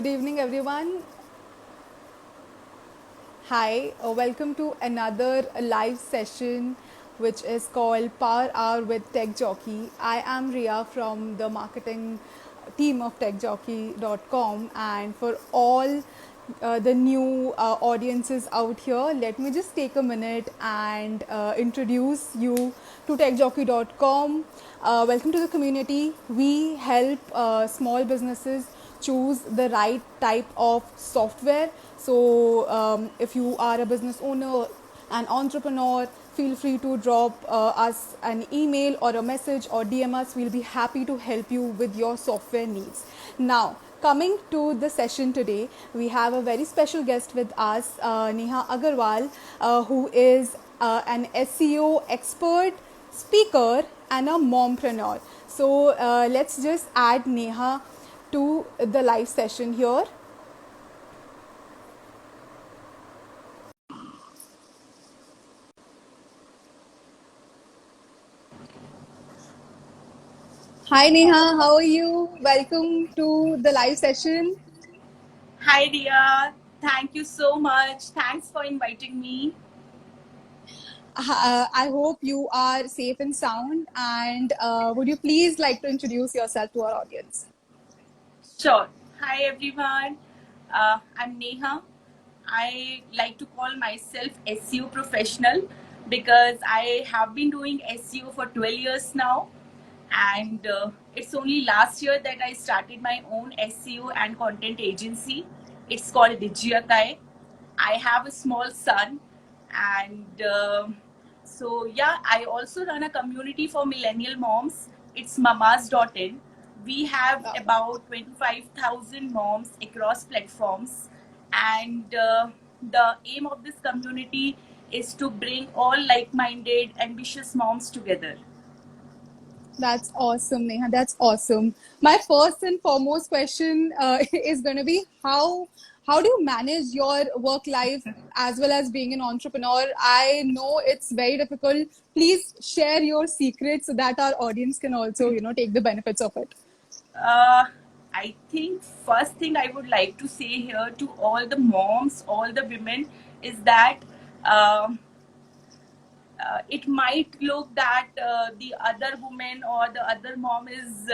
Good evening, everyone. Hi, welcome to another live session which is called Power Hour with Tech Jockey. I am Ria from the marketing team of techjockey.com, and for all the new audiences out here, let me just take a minute and introduce you to techjockey.com. Welcome to the community. We help small businesses choose the right type of software. So, if you are a business owner, an entrepreneur, feel free to drop us an email or a message or DM us. We'll be happy to help you with your software needs. Now, coming to the session today, we have a very special guest with us, Neha Agarwal, who is an SEO expert, speaker, and a mompreneur. So let's just add Neha to the live session here. Hi Neha, how are you? Welcome to the live session. Hi, Dia. Thank you so much. Thanks for inviting me. I hope you are safe and sound. And would you please like to introduce yourself to our audience? Sure. Hi, everyone. I'm Neha. I like to call myself SEO professional because I have been doing SEO for 12 years now. And it's only last year that I started my own SEO and content agency. It's called Digiakai. I have a small son, and so yeah, I also run a community for millennial moms. It's mamas.in. We have Uh, about 25,000 moms across platforms, and the aim of this community is to bring all like-minded, ambitious moms together. That's awesome, Neha. That's awesome. My first and foremost question is going to be how do you manage your work life as well as being an entrepreneur? I know it's very difficult. Please share your secrets so that our audience can also take the benefits of it. Uh, I think first thing I would like to say here to all the moms, all the women, is that um it might look that the other woman or the other mom is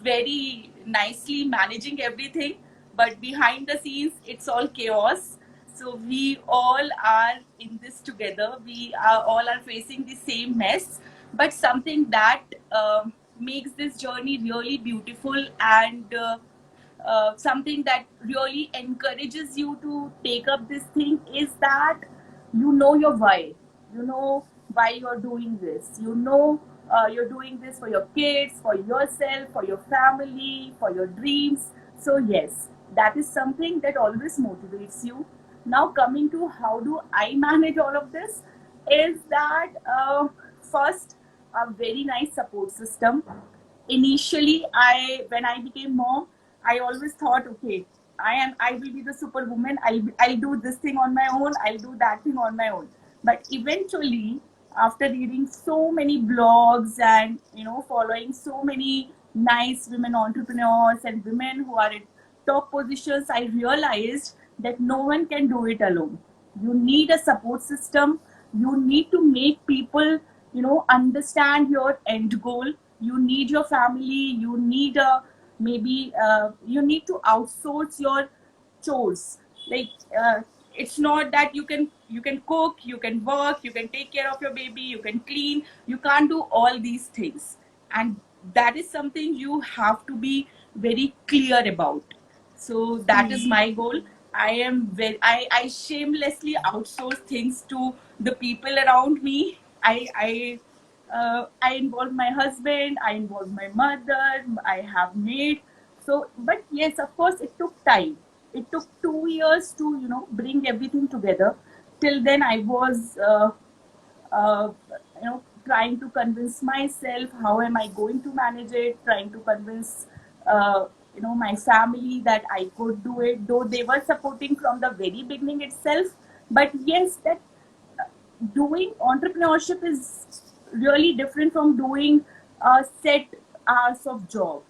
very nicely managing everything, but behind the scenes, it's all chaos. So we all are in this together. We are all are facing the same mess, but something that makes this journey really beautiful and something that really encourages you to take up this thing is that you know your why. You know why you're doing this. You know you're doing this for your kids, for yourself, for your family, for your dreams. So yes, that is something that always motivates you. Now coming to how do I manage all of this is that first, a very nice support system. Initially, when I became mom, I always thought, okay, I will be the superwoman. I'll do this thing on my own. I'll do that thing on my own. But eventually, after reading so many blogs and following so many nice women entrepreneurs and women who are in top positions, I realized that no one can do it alone. You need a support system. You need to make people understand your end goal. You need your family. You need a maybe you need to outsource your chores. Like it's not that you can cook, you can work, you can take care of your baby, you can clean. You can't do all these things, and that is something you have to be very clear about. So that is my goal. I shamelessly outsource things to the people around me. I involve my husband, I involve my mother, I have maid. So, but yes, of course, it took time. It took 2 years to bring everything together. Till then, I was trying to convince myself how am I going to manage it, trying to convince my family that I could do it, though they were supporting from the very beginning itself. But yes, that doing entrepreneurship is really different from doing set hours of job.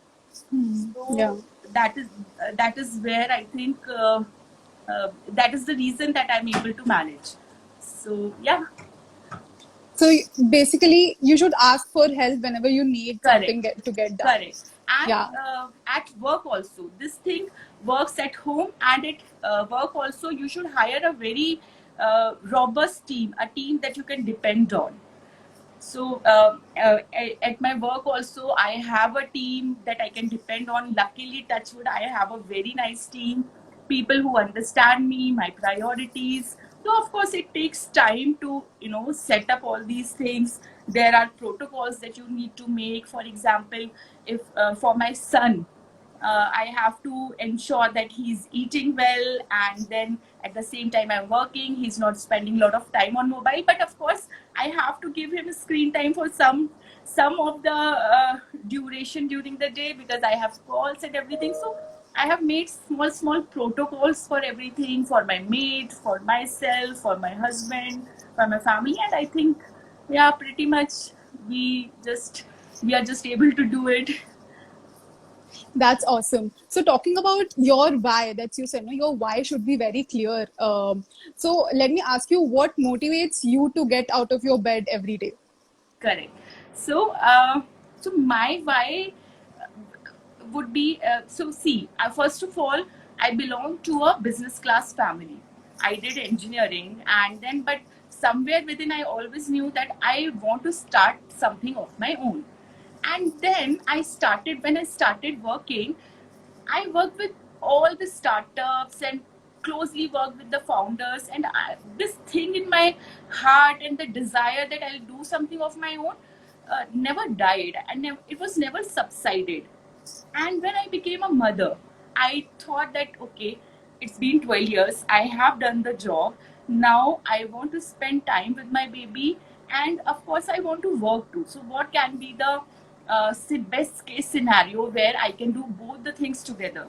Yeah. So that is where I think that is the reason that I'm able to manage. So yeah, So basically, you should ask for help whenever you need something correct. to get done. Correct. And Yeah. at work also, this thing works at home and at work also. You should hire a very robust team, a team that you can depend on. So at my work also, I have a team that I can depend on. Luckily, touchwood, I have a very nice team, people who understand me, my priorities. So of course, it takes time to set up all these things. There are protocols that you need to make. For example, if for my son, I have to ensure that he's eating well, and then at the same time I'm working. He's not spending a lot of time on mobile, but of course I have to give him screen time for some of the duration during the day, because I have calls and everything. So I have made small protocols for everything, for my maid, for myself, for my husband, for my family, and I think yeah, pretty much we just we are just able to do it. That's awesome. So talking about your why, that's you said, no, your why should be very clear. So let me ask you, what motivates you to get out of your bed every day? Correct. So, so my why would be so. See, first of all, I belong to a business class family. I did engineering, and then, but somewhere within, I always knew that I want to start something of my own. And then I started when I started working. I work with all the startups and closely work with the founders. And this thing in my heart and the desire that I'll do something of my own never died, and it was never subsided. And when I became a mother, I thought that okay, it's been 12 years, I have done the job. Now I want to spend time with my baby, and of course, I want to work too. So, what can be the best case scenario where I can do both the things together?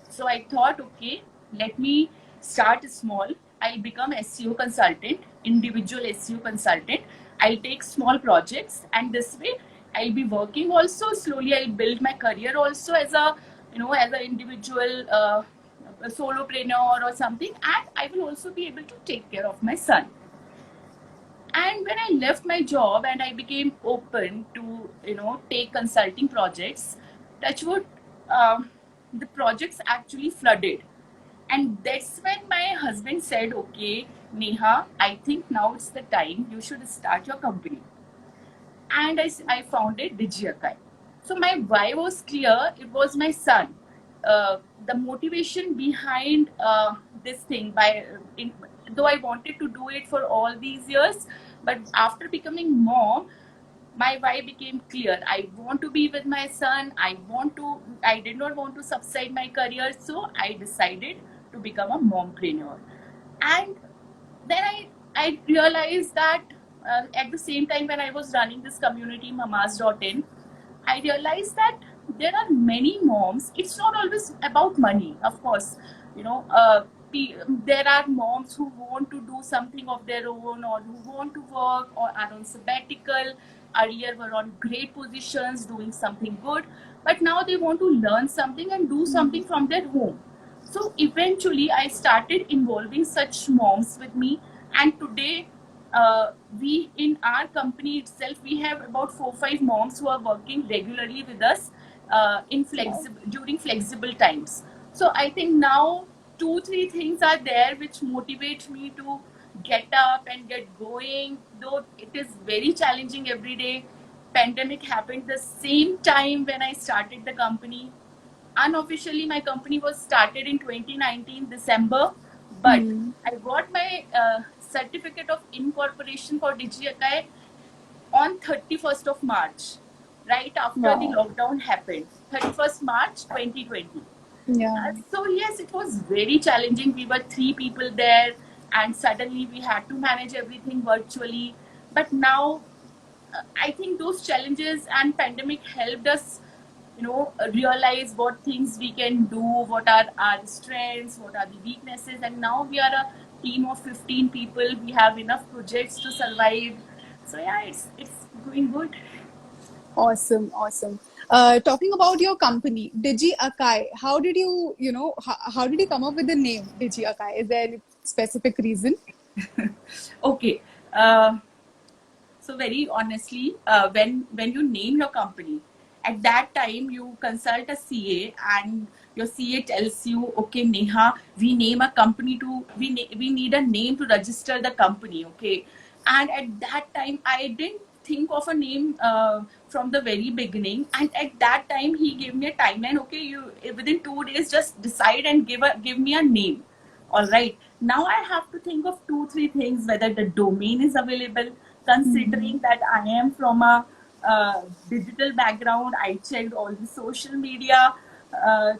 So I thought, okay, let me start small. I'll become SEO consultant, individual SEO consultant. I'll take small projects, and this way I'll be working also. Slowly, I'll build my career also as a as an individual a solopreneur or something, and I will also be able to take care of my son. And when I left my job and I became open to take consulting projects, touchwood, the projects actually flooded. And that's when my husband said, okay, Neha, I think now it's the time you should start your company. And I founded Digiakai. So my why was clear. It was my son. The motivation behind this thing, though I wanted to do it for all these years, but after becoming mom, my why became clear. I want to be with my son. I did not want to subside my career, so I decided to become a mompreneur. And then I realized that at the same time when I was running this community, mamas.in, I realized that there are many moms. It's not always about money, of course. You know, there are moms who want to do something of their own, or who want to work, or are on sabbatical, earlier were on great positions doing something good, but now they want to learn something and do something from their home. So eventually, I started involving such moms with me, and today, we in our company itself, we have about 4 5 moms who are working regularly with us in Wow. flexible during flexible times. So I think now 2 3 things are there which motivate me to get up and get going. Though it is very challenging every day. Pandemic happened the same time when I started the company. Unofficially, my company was started in 2019 December, but Hmm. I got my certificate of incorporation for DigiAkai on 31st of March, right after the Wow. lockdown happened, 31st March 2020. Yeah. So yes, it was very challenging. We were 3 people there, and suddenly we had to manage everything virtually. But now I think those challenges and pandemic helped us, realize what things we can do, what are our strengths, what are the weaknesses, and now we are a team of 15 people. We have enough projects to survive. So yeah, it's going good. Awesome, awesome. Talking about your company, Digi Akai, how did you, how did you come up with the name Digi Akai? Is there any specific reason? Okay. Uh, so very honestly, when you name your company, at that time you consult a CA, and your CA tells you, okay, Neha, we name a company to we need a name to register the company, okay. And at that time, I didn't think of a name from the very beginning. And at that time, he gave me a timeline. Okay, you within 2 days just decide and give me a name. All right. Now I have to think of two, three things, whether the domain is available, Mm-hmm. considering that I am from a digital background. I checked all the social media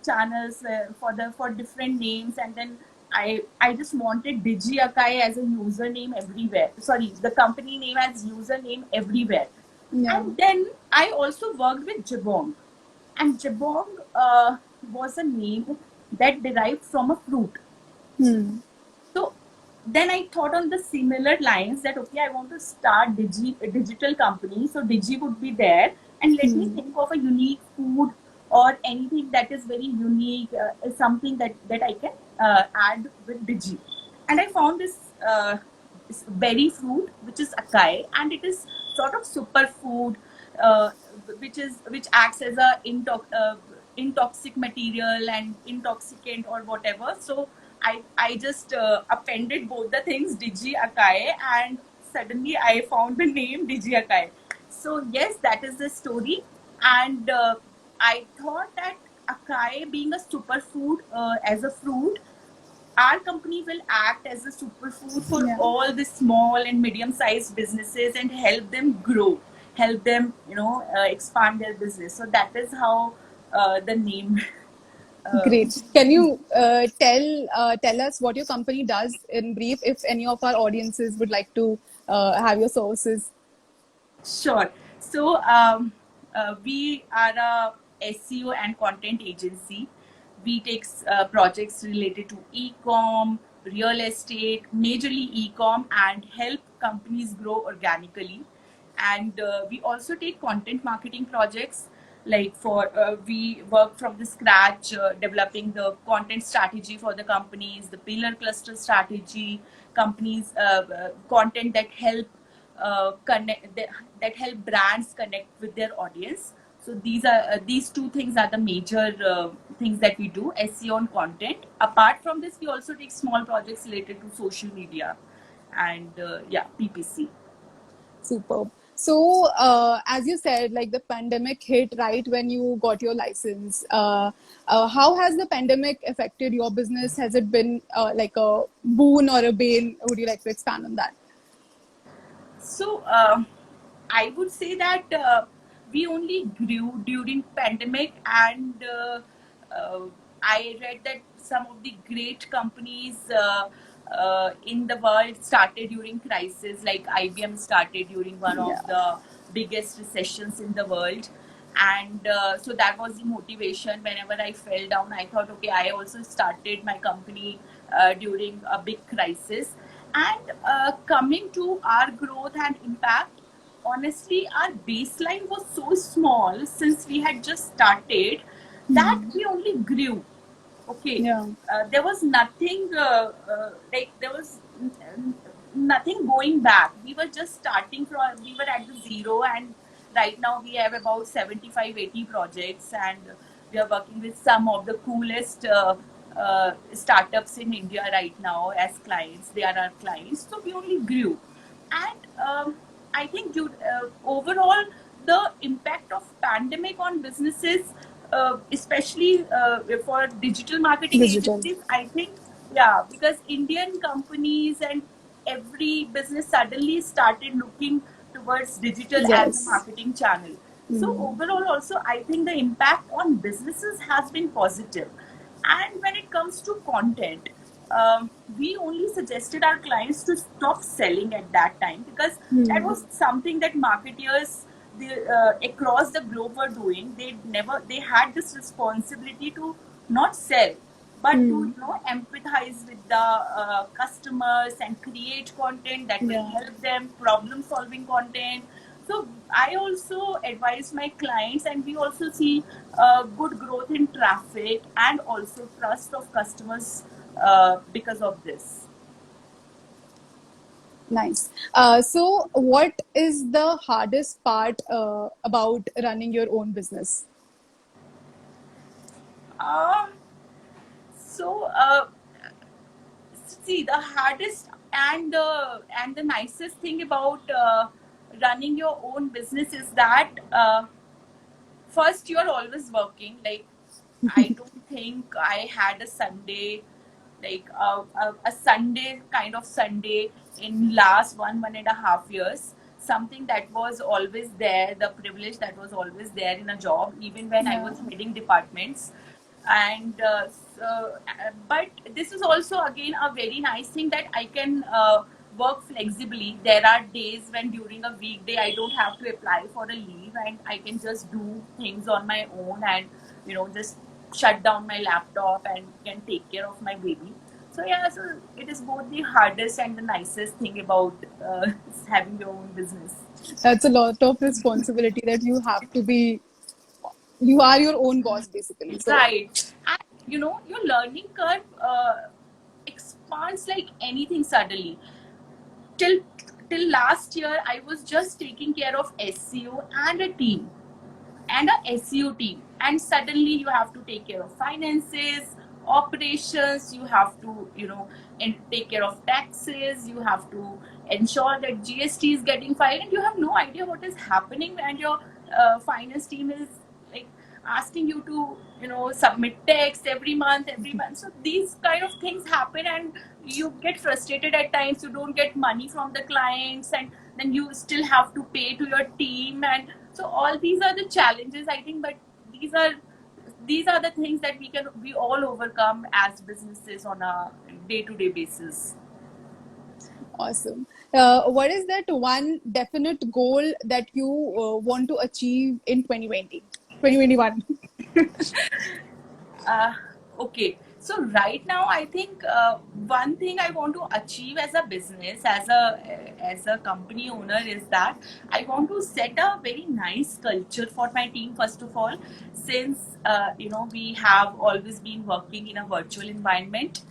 channels for different names, and then I just wanted Digi Akai as a username everywhere. Sorry, the company name as username everywhere. Yeah. And then I also worked with Jabong, and Jabong was a name that derived from a fruit. Hmm. So then I thought on the similar lines that okay, I want to start a digital company. So Digi would be there, and let me Hmm. think of a unique food or anything that is very unique, something that I can add with Digi. And I found this berry fruit which is acai, and it is sort of superfood, uh, which acts as a intoxic material and intoxicant or whatever. So I just appended both the things, Digi Akai, and suddenly I found the name Digi Akai. So yes, that is the story. And I thought that Akai being a superfood, as a fruit, our company will act as a superfood for Yeah. all the small and medium-sized businesses and help them grow, help them, expand their business. So that is how the name. Uh, Great. Can you tell us what your company does in brief, if any of our audiences would like to have your services? Sure. So we are a SEO and content agency. We take projects related to e-com, real estate, majorly e-com, and help companies grow organically. And we also take content marketing projects, like for we work from the scratch, developing the content strategy for the companies, the pillar cluster strategy, companies content that help connect that help brands connect with their audience. So these two things are the major things that we do: SEO and content. Apart from this, we also take small projects related to social media and yeah, PPC. Superb. So, as you said, like the pandemic hit right when you got your license. How has the pandemic affected your business? Has it been like a boon or a bane? Would you like to expand on that? So I would say that we only grew during pandemic, and uh, I read that some of the great companies in the world started during crisis, like IBM started during one Yeah. of the biggest recessions in the world. And so that was the motivation. Whenever I fell down, I thought, okay, I also started my company during a big crisis. And coming to our growth and impact, honestly, our baseline was so small since we had just started that we only grew. Okay, Yeah. there was nothing like there was nothing going back. We were just starting from, we were at the zero, and right now we have about 75, 80 projects, and we are working with some of the coolest startups in India right now as clients. They are our clients, so we only grew. And I think overall the impact of pandemic on businesses, especially for digital marketing Digital. agencies, I think, yeah, because Indian companies and every business suddenly started looking towards digital as a Yes. marketing channel. So overall, also, I think the impact on businesses has been positive. And when it comes to content, we only suggested our clients to stop selling at that time, because that was something that marketers across the globe were doing. They had this responsibility to not sell, but to empathize with the customers and create content that will Yeah. help them, problem solving content, So I also advise my clients, and we also see good growth in traffic and also trust of customers because of this. Nice. So, what is the hardest part about running your own business? Uh, so see, the hardest and the nicest thing about running your own business is that first you are always working. Like, I don't think I had a Sunday, like a Sunday kind of Sunday in last 1.5 years. Something that was always there, the privilege that was always there in a job, even when I Yeah. was heading departments. And but this is also again a very nice thing that I can work flexibly. There are days when during a weekday I don't have to apply for a leave, and I can just do things on my own, and just shut down my laptop and can take care of my baby. So yeah, so it is both the hardest and the nicest thing about having your own business. That's a lot of responsibility that you have to be, you are your own boss basically. So, Right. And your learning curve expands like anything suddenly. Till till last year, I was just taking care of SEO and a team and a SEO team, and suddenly you have to take care of finances, operations, you have to, and take care of taxes, you have to ensure that GST is getting filed, and you have no idea what is happening, and your finance team is like asking you to, submit text every month. So these kind of things happen, and you get frustrated at times. You don't get money from the clients, and then you still have to pay to your team, and so all these are the challenges, I think, but these are these are the things that we all overcome as businesses on a day-to-day basis. awesome. What is that one definite goal that you want to achieve in 2020, 2021? Uh, okay. So right now, I think one thing I want to achieve as a business, as a company owner, is that I want to set a very nice culture for my team. First of all, since we have always been working in a virtual environment.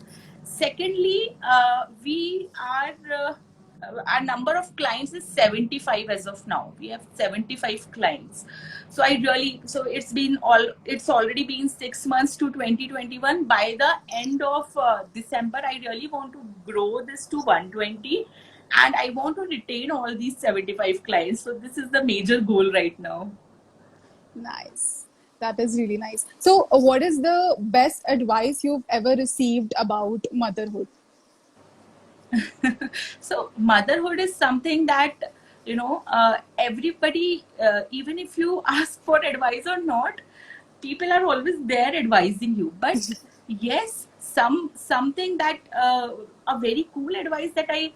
Secondly, we are our number of clients is 75 as of now. We have 75 clients. So it's already been 6 months to 2021. By the end of December, I really want to grow this to 120, and I want to retain all these 75 clients. So this is the major goal right now. Nice. That is really nice. So, what is the best advice you've ever received about motherhood? So motherhood is something that everybody, even if you ask for advice or not, people are always there advising you. But yes, something that a very cool advice that I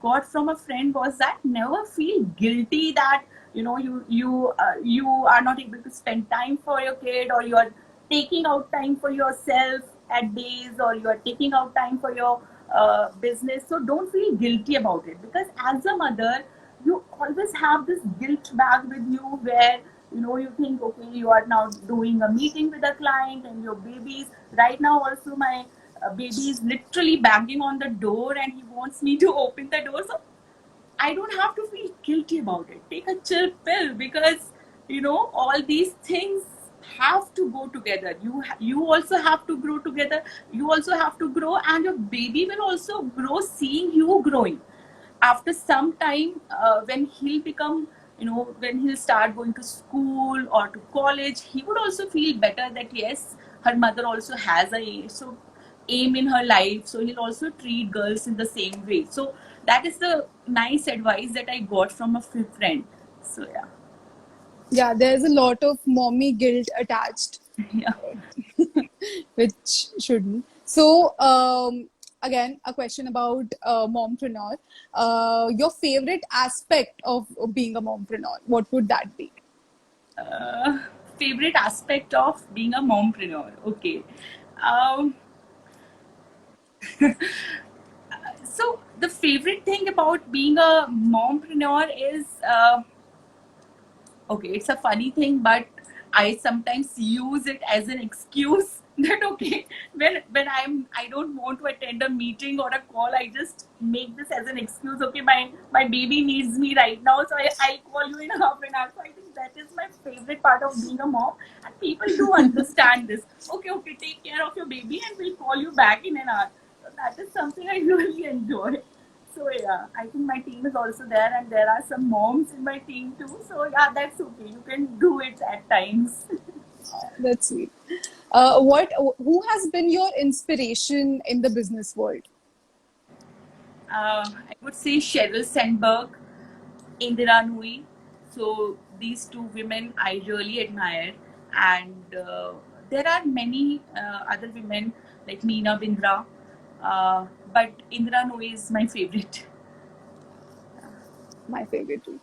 got from a friend was that never feel guilty that you are not able to spend time for your kid, or you are taking out time for yourself at days, or you are taking out time for your business. So don't feel guilty about it, because as a mother, you always have this guilt bag with you, where you think, okay, you are now doing a meeting with a client, and your baby's right now also my baby is literally banging on the door, and he wants me to open the door. So I don't have to feel guilty about it. Take a chill pill, because all these things have to go together. You also have to grow together. You also have to grow, and your baby will also grow seeing you growing. After some time, when he'll become, when he'll start going to school or to college, he would also feel better that yes, her mother also has aim in her life, so he'll also treat girls in the same way. So that is the nice advice that I got from a friend. So yeah. Yeah, there's a lot of mommy guilt attached, Yeah. which shouldn't. So, again, a question about mompreneur. Your favorite aspect of being a mompreneur, what would that be? uh, Favorite aspect of being a mompreneur. Okay. um, so the favorite thing about being a mompreneur is okay, it's a funny thing, but I sometimes use it as an excuse that okay, I don't want to attend a meeting or a call, I just make this as an excuse. Okay, my baby needs me right now, so I'll call you in half an hour. So I think that is my favorite part of being a mom, and people do understand this. Okay, take care of your baby, and we'll call you back in an hour. So that is something I really enjoy. So yeah, I think my team is also there, and there are some moms in my team too. So yeah, that's okay. You can do it at times. That's sweet. Who has been your inspiration in the business world? I would say Sheryl Sandberg, Indira Nui. So these two women I really admire, and there are many other women like Meena Bindra, but Indira Nui is my favorite. My favorite too.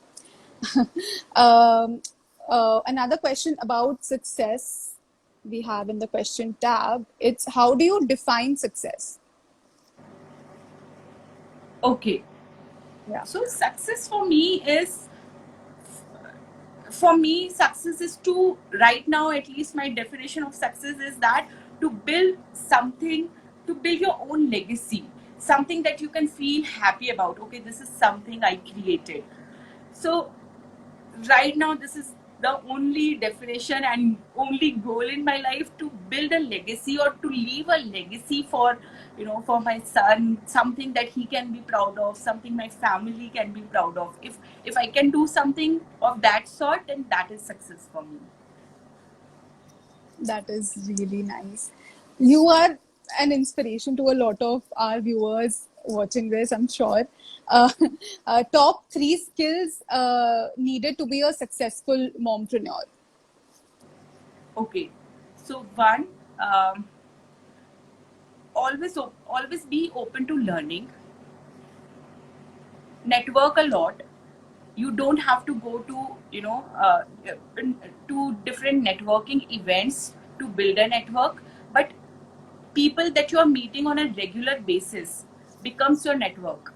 Another question about success we have in the question tab. It's how do you define success? Okay, Yeah. so success for me success is to, right now at least, my definition of success is that to build something, to build your own legacy, something that you can feel happy about. Okay, this is something I created. So right now this is the only definition and only goal in my life, to build a legacy or to leave a legacy for, for my son, something that he can be proud of, something my family can be proud of. If I can do something of that sort, then that is success for me. That is really nice. You are an inspiration to a lot of our viewers watching this, I'm sure. Uh, top three skills needed to be a successful mompreneur. Okay, so one, um, always be open to learning, network a lot. You don't have to go to, to different networking events to build a network, but people that you are meeting on a regular basis becomes your network.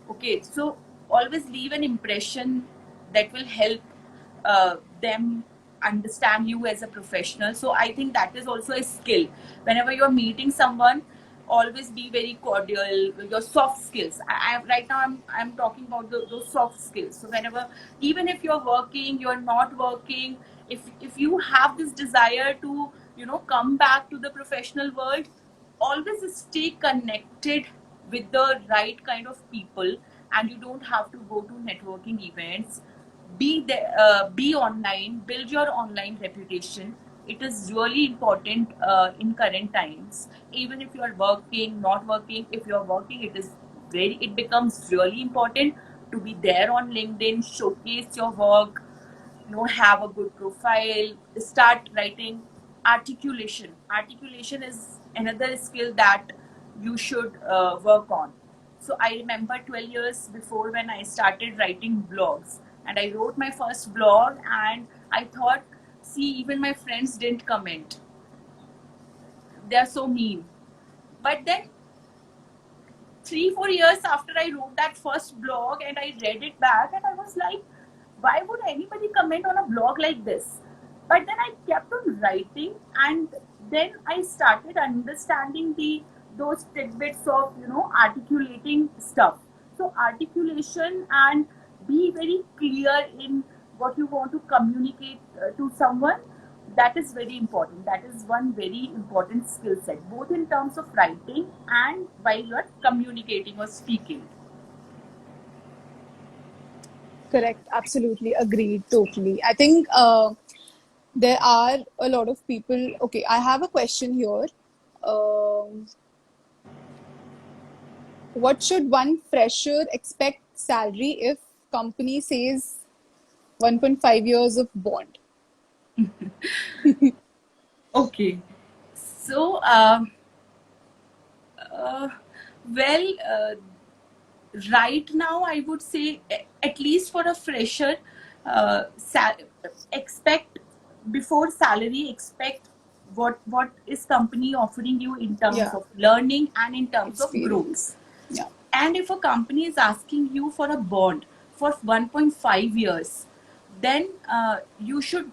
Okay, so always leave an impression that will help them understand you as a professional. So I think that is also a skill. Whenever you're meeting someone, always be very cordial. Your soft skills. Right now I'm talking about those soft skills. So whenever, even if you're working, you're not working, if you have this desire to, come back to the professional world, always stay connected with the right kind of people, and you don't have to go to networking events. Be there, be online, build your online reputation. It is really important in current times. Even if you are working, not working, if you are working, it becomes really important to be there on LinkedIn, showcase your work, have a good profile, start writing. Articulation is another skill that you should work on. So I remember 12 years before, when I started writing blogs, and I wrote my first blog, and I thought, see, even my friends didn't comment, they're so mean. But then 3-4 years after I wrote that first blog, and I read it back, and I was like, why would anybody comment on a blog like this? But then I kept on writing, and then I started understanding those tidbits of, articulating stuff. So articulation, and be very clear in what you want to communicate to someone, that is very important. That is one very important skill set, both in terms of writing and while you're communicating or speaking. Correct. Absolutely agreed. Totally. I think there are a lot of people. Okay, I have a question here. Um, what should one fresher expect salary if company says 1.5 years of bond? Okay. So, uh, well, right now I would say, at least for a fresher, expect, before salary, expect what is company offering you in terms Yeah, of learning and in terms of growth. experience. Yeah. And if a company is asking you for a bond for 1.5 years, then you should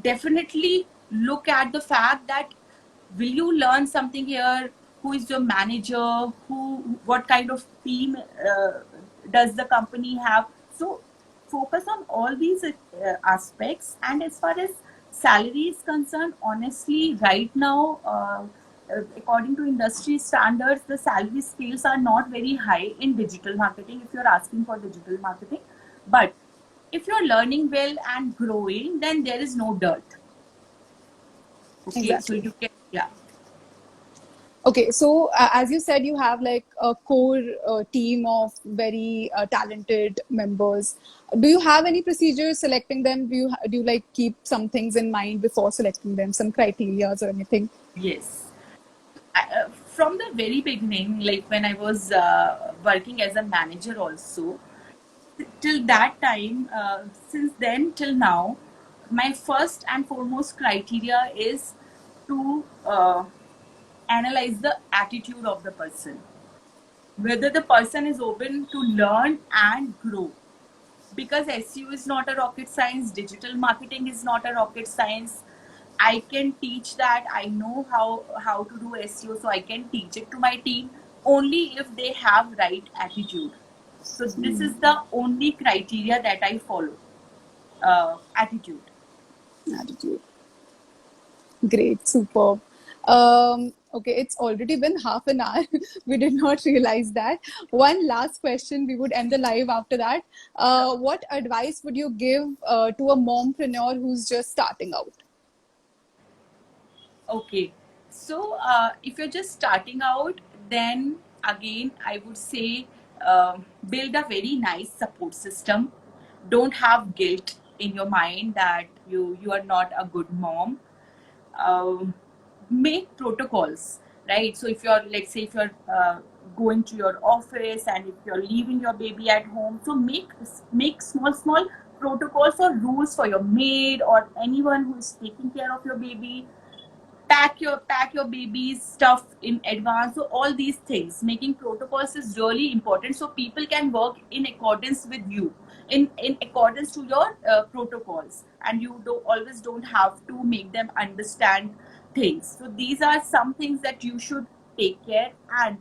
definitely look at the fact that will you learn something here, who is your manager, what kind of team does the company have. So focus on all these aspects. And as far as salary is concerned, honestly, right now, according to industry standards, the salary scales are not very high in digital marketing if you're asking for digital marketing. But if you're learning well and growing, then there is no dirt. Okay, so Exactly. you can, yeah. Okay, so as you said, you have like a core team of very talented members. Do you have any procedures selecting them? Do you like keep some things in mind before selecting them, some criterias or anything? Yes. From the very beginning, like when I was working as a manager also, till that time, since then till now, my first and foremost criteria is to analyze the attitude of the person, whether the person is open to learn and grow. Because SEO is not a rocket science, digital marketing is not a rocket science. I can teach that. I know how to do SEO, so I can teach it to my team only if they have right attitude. So this is the only criteria that I follow. Attitude. Attitude. Great, superb. Okay, it's already been half an hour. We did not realize that. One last question, we would end the live after that. What advice would you give to a mompreneur who's just starting out? Okay. So if you're just starting out, then again, I would say build a very nice support system. Don't have guilt in your mind that you are not a good mom. um, Make protocols, right? So if you're, let's say, if you're going to your office and if you're leaving your baby at home, so make small protocols or rules for your maid or anyone who is taking care of your baby. Pack your baby's stuff in advance. So all these things, making protocols is really important, so people can work in accordance with you, in accordance to your protocols, and you always don't have to make them understand things. So these are some things that you should take care. And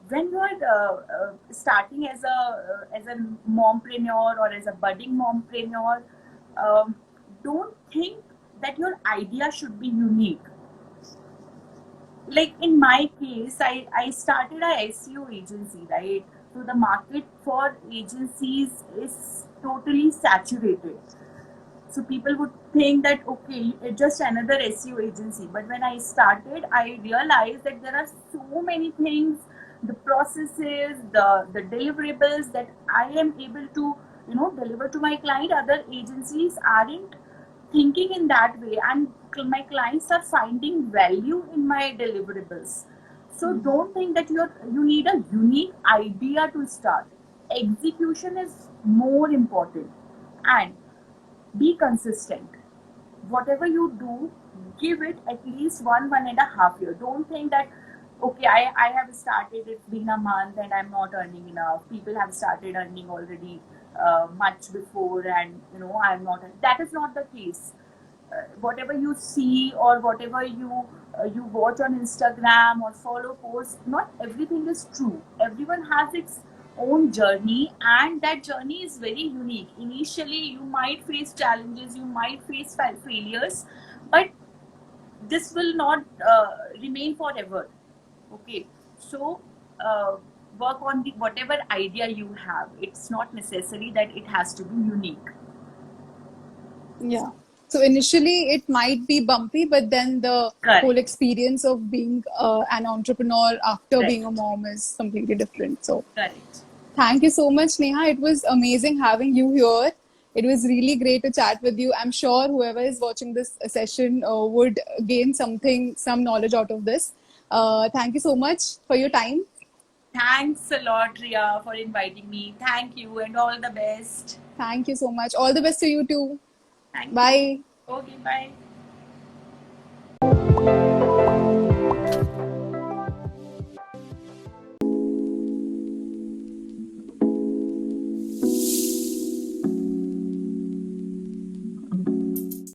when you are starting as a mompreneur or as a budding mompreneur, um, don't think that your idea should be unique. Like in my case, I started a SEO agency, right? So the market for agencies is totally saturated. So people would think that, okay, it's just another SEO agency. But when I started, I realized that there are so many things, the processes, the deliverables that I am able to, deliver to my client. Other agencies aren't thinking in that way, and my clients are finding value in my deliverables. So don't think that you need a unique idea to start. Execution is more important, and be consistent. Whatever you do, give it at least 1.5 year. Don't think that, okay, I have started, it's been a month and I'm not earning enough. People have started earning already much before, and I'm not. That is not the case. Whatever you see or whatever you watch on Instagram or follow posts, not everything is true. Everyone has its own journey, and that journey is very unique. Initially, you might face challenges, you might face failures, but this will not remain forever. Okay, so uh, work on the whatever idea you have. It's not necessary that it has to be unique. Yeah. So initially it might be bumpy, but then the whole Correct. experience of being an entrepreneur after being a Correct. mom is completely different. So Correct. thank you so much, Neha. It was amazing having you here. It was really great to chat with you. I'm sure whoever is watching this session would gain some knowledge out of this. Thank you so much for your time. Thanks a lot, Ria, for inviting me. Thank you and all the best. Thank you so much. All the best to you too. Thank you. Bye. Okay, bye.